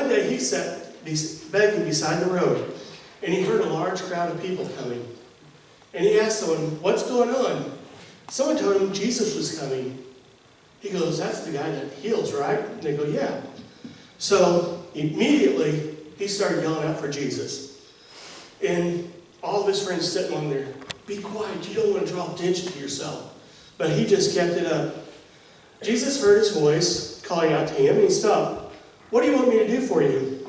one day he sat begging beside the road, and he heard a large crowd of people coming. And he asked someone, "What's going on?" Someone told him Jesus was coming. He goes, "That's the guy that heals, right?" And they go, "Yeah." So immediately he started yelling out for Jesus. And all of his friends sitting on there, "Be quiet, you don't want to draw attention to yourself." But he just kept it up. Jesus heard his voice calling out to him, and he stopped. "What do you want me to do for you?"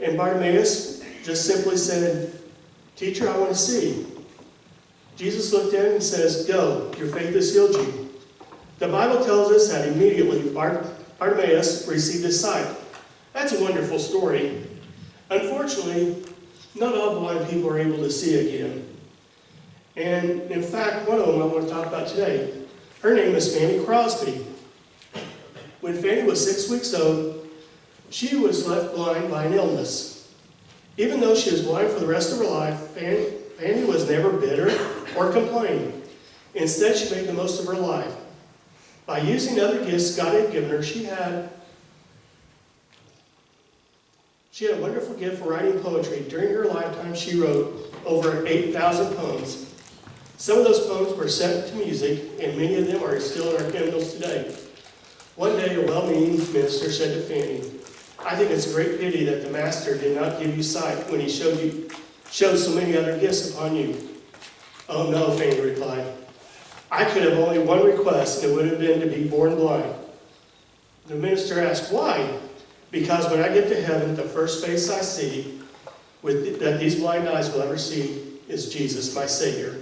And Bartimaeus just simply said, "Teacher, I want to see." Jesus looked at him and says, "Go, your faith has healed you." The Bible tells us that immediately Bartimaeus received his sight. That's a wonderful story. Unfortunately, not all blind people are able to see again. And in fact, one of them I want to talk about today. Her name is Fanny Crosby. When Fanny was 6 weeks old, she was left blind by an illness. Even though she was blind for the rest of her life, Fanny was never bitter or complaining. Instead, she made the most of her life. By using other gifts God had given her, she had a wonderful gift for writing poetry. During her lifetime, she wrote over 8,000 poems. Some of those poems were set to music, and many of them are still in our hymnals today. One day, a well-meaning minister said to Fanny, "I think it's a great pity that the Master did not give you sight when he showed so many other gifts upon you." "Oh no," Fanny replied. "I could have only one request, and it would have been to be born blind." The minister asked, "Why?" "Because when I get to heaven, the first face I see that these blind eyes will ever see is Jesus, my Savior."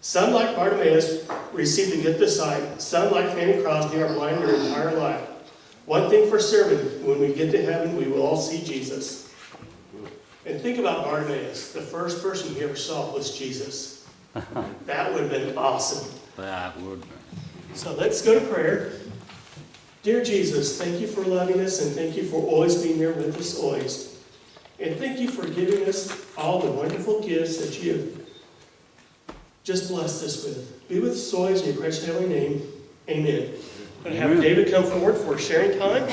Some, like Bartimaeus, received the gift of sight. Some, like Fanny Crosby, are blind their entire life. One thing for certain, when we get to heaven, we will all see Jesus. And think about Bartimaeus. The first person he ever saw was Jesus. That would have been awesome. That would be. So let's go to prayer. Dear Jesus, thank you for loving us, and thank you for always being there with us always. And thank you for giving us all the wonderful gifts that you have just blessed us with. Be with us always in your precious heavenly name. Amen. I'm going to have David come forward for sharing time.